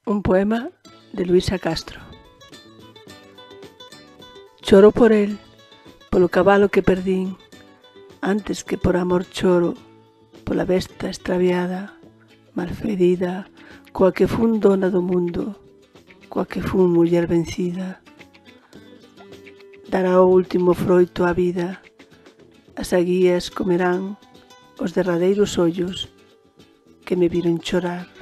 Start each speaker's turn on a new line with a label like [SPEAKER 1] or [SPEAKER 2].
[SPEAKER 1] Un poema de Luisa Castro. Choro por el, polo cabalo que perdín, antes que por amor choro, pola besta extraviada, malferida, coa que fun dona do mundo, coa que fun muller vencida. Dará o último froito á vida, as aguías comerán os derradeiros ollos que me viron chorar.